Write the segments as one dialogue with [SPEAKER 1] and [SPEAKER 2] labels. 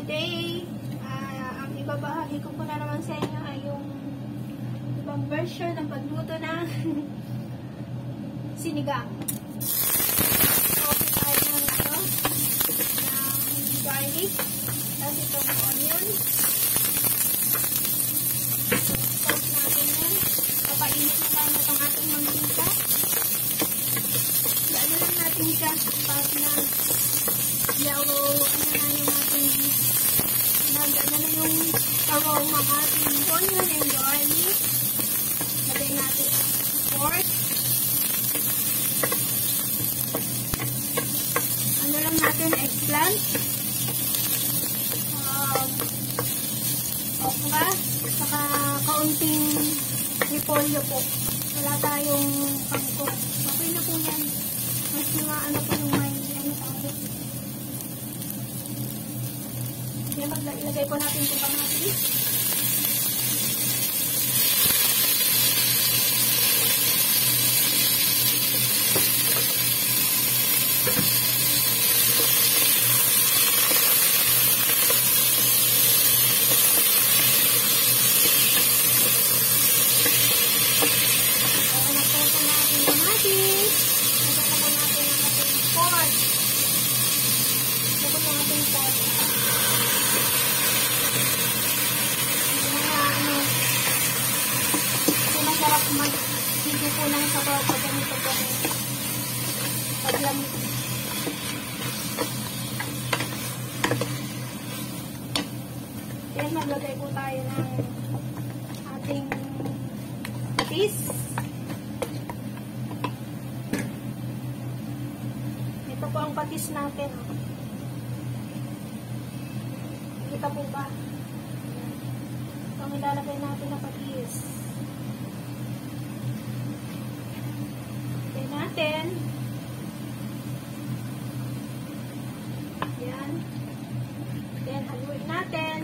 [SPEAKER 1] today, ang ibabahagi ko po na naman sa inyo ay yung ibang version ng pagluto ng sinigang. Okay tayo ng garlic, tapos itong onion. Sauce natin yan. Papainit na tayo na itong ating mantika. Lalo lang natin siya pag na yellow, yung ating yung aroma ng ating onion and garlic. Lagay natin pork. Ano lang natin, eggplant. Okra. Saka kaunting repolyo po. Wala tayong kangkong. Okay na po yan. Mas mga ano po yung may ilagay po natin yung kamatis. Mag-video po lang sa bawat pag ganito po paglamit. Then maglagay po tayo ng ating patis. Ito po ang patis natin. Kita po ba? Ito ang ilalagay natin na patis. Natin. Yan. Then, haluin natin.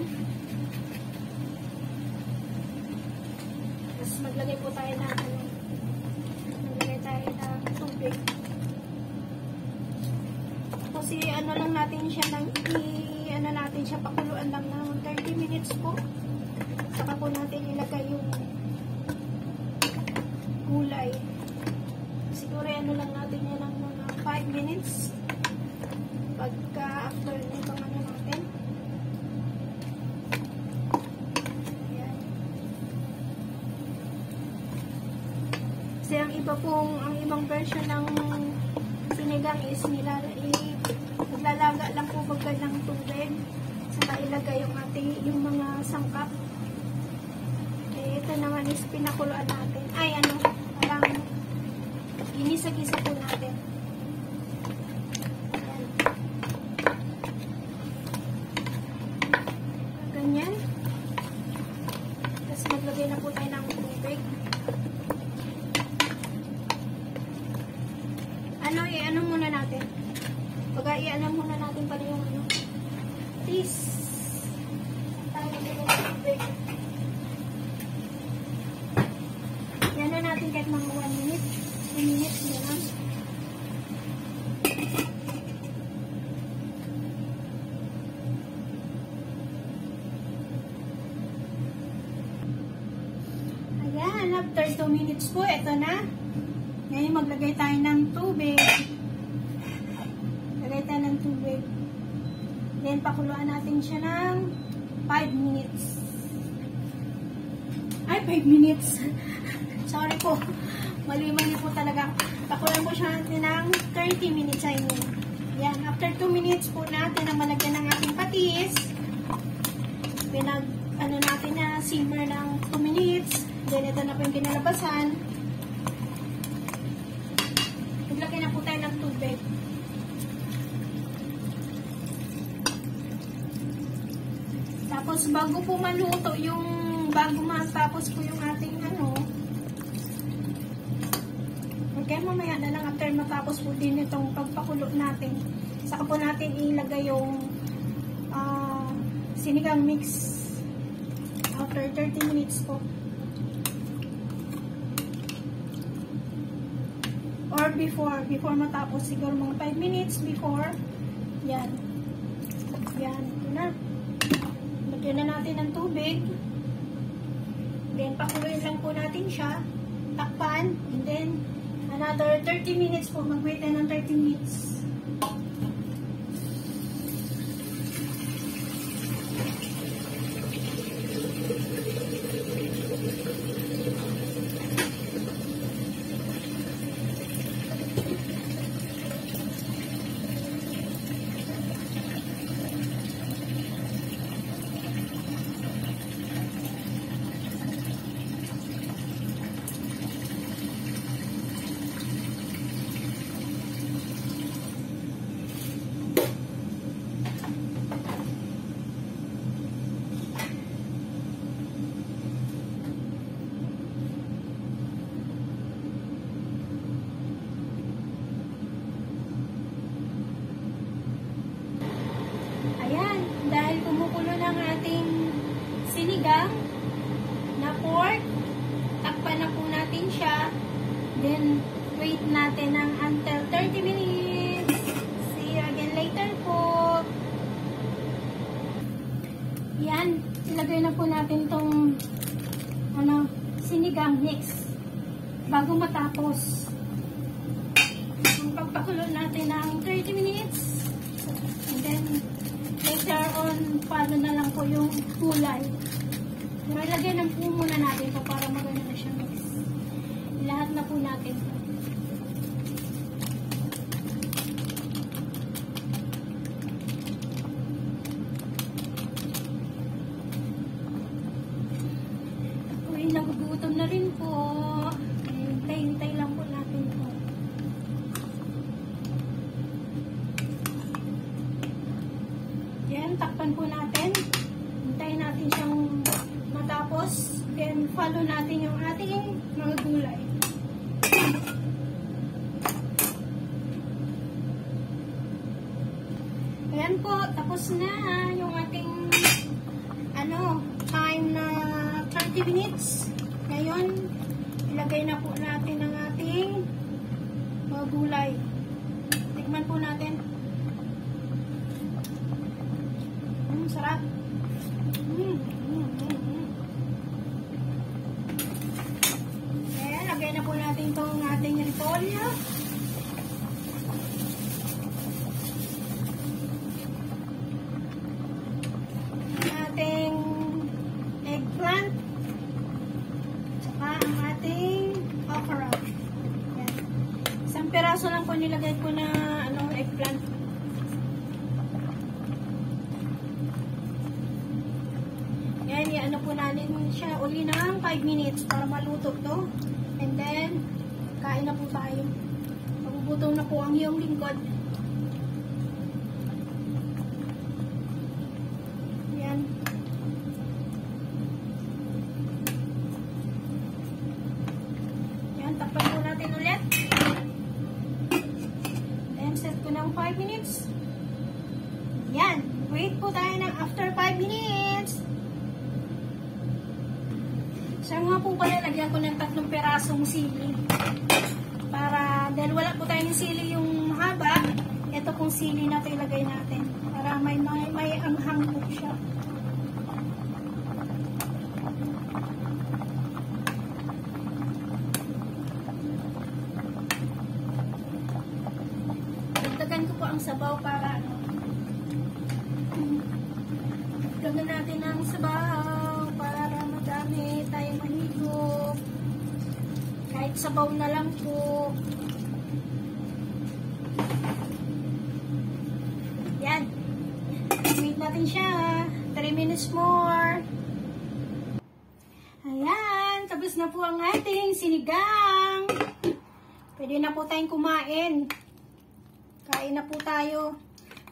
[SPEAKER 1] Tapos, maglagay po tayo ng tubig. Tapos, ano lang natin siya pakuluan lang ng 30 minutes po. Saka po natin ilagay yung gulay. Siguro ano lang natin yan ng mga 5 minutes pagka after nitong ano natin. Ayan. Kasi ang ibang version ng sinigang is naglalaga lang po pagka ng tubig, saka ilagay yung mga sangkap. Ito naman is pinakuluan natin. Ay, parang ginisa-gisa po natin. Ayan. Ganyan. Tapos maglagay na po tayo ng tubig. I-ano muna natin. I-ano muna natin pala yung please. Tayo ng tubig. Yan na natin kahit mga 1 minute. 2 minutes na lang. Ayan, after 2 minutes po, ito na. Ngayon, maglagay tayo ng tubig. Lagay tayo ng tubig. Then, pakuluan natin siya ng 5 minutes. Ay, 5 minutes. Sorry po. Mali-mali po talaga. Pakulan po siya natin ng 30 minutes. I mean. Yan. After 2 minutes po natin na malagyan ng ating patis. Ano natin na simmer ng 2 minutes. Then, ito na po yung kinalabasan. Naglagay na po tayo ng tubig. Tapos, bago po maluto bago matapos po yung ating kaya mamaya na lang after matapos po din itong pagpakulo natin. Saka po natin ilagay yung sinigang mix after 30 minutes po. Or before matapos, siguro mga 5 minutes before. Yan. Yan. Ito na. Lagyan na natin ng tubig. Then, pakuluin lang po natin siya. Takpan. And then, another 30 minutes po. Mag-wait na ng 30 minutes. Dahil kumukulo ng ating sinigang na pork, takpan na po natin siya. Then, wait natin ng until 30 minutes. See you again later po. Yan, ilagay na po natin tong sinigang mix bago matapos. Pagpakulo natin ng 30 minutes. And then, later on, paano na lang po yung gulay. Pero ilagay na po muna natin ito para maganda na siya mix. Lahat na po natin. Ako'y nagugutom na rin po. Hintay-hintay lang po natin po. Yan, takpan po natin. Hintayin natin siyang matapos. Then, follow natin yung ating mga gulay. Ayan po, tapos na yung ating time na 30 minutes. Ngayon, ilagay na po natin ang ating mga gulay. Tikman po natin. Sarap. Ayan, lagay na po natin itong ating repolyo. Ating eggplant. Saka ang ating okra. Ayan. Isang piraso lang po nilagay ko na eggplant. Ano po natin siya uli ng 5 minutes para maluto to. And then, kain na po tayo. Magugutom na po ang iyong lingkod. Yan. Yan, takpan po natin ulit. Then, set ko ng 5 minutes. Yan. Wait po tayo ng after 5 minutes. Siya nga po pala, lagyan ko ng 3 perasong sili. Dahil wala po tayong sili yung mahaba, ito pong sili na ito ilagay natin. Para may anghang po siya. Dagdagan ko po ang sabaw para dagdagan natin ang sabaw para madami tayong mahigop. Kahit sabaw na lang po. Yan. Wait natin siya. 3 minutes more. Ayan. Tapos na po ang ating sinigang. Pwede na po tayong kumain. Kain na po tayo.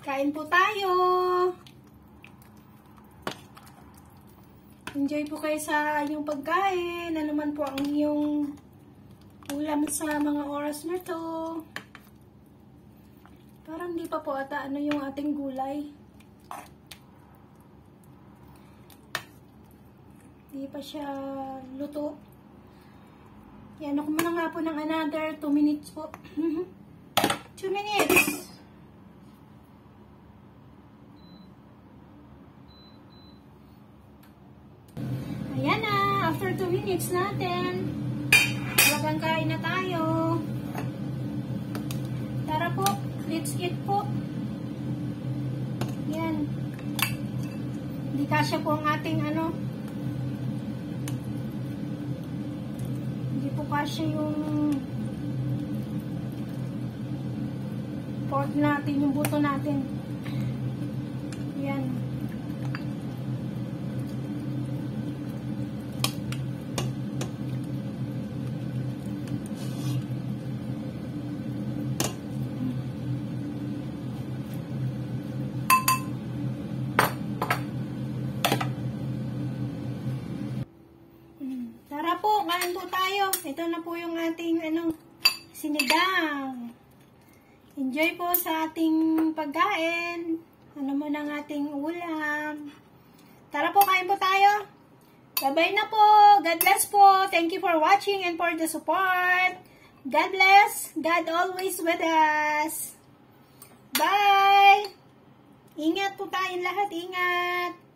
[SPEAKER 1] Kain po tayo. Enjoy po kayo sa inyong pagkain. Ano man po ang inyong ulam sa mga oras na to. Parang di pa po ata yung ating gulay. Di pa siya luto. Yan, ako muna nga po ng another 2 minutes po. 2 minutes. after 2 minutes natin. Talagang kain na tayo. Tara po, let's eat po. Yan. Hindi kasya po ang ating ano. Hindi po kasya yung pork natin, yung buto natin. Yan. Tara po, kain po tayo. Ito na po yung ating sinigang. Enjoy po sa ating pagkain. Ano mo ng ating ulam. Tara po, kain po tayo. Bye-bye na po. God bless po. Thank you for watching and for the support. God bless. God always with us. Bye! Ingat po tayong lahat. Ingat!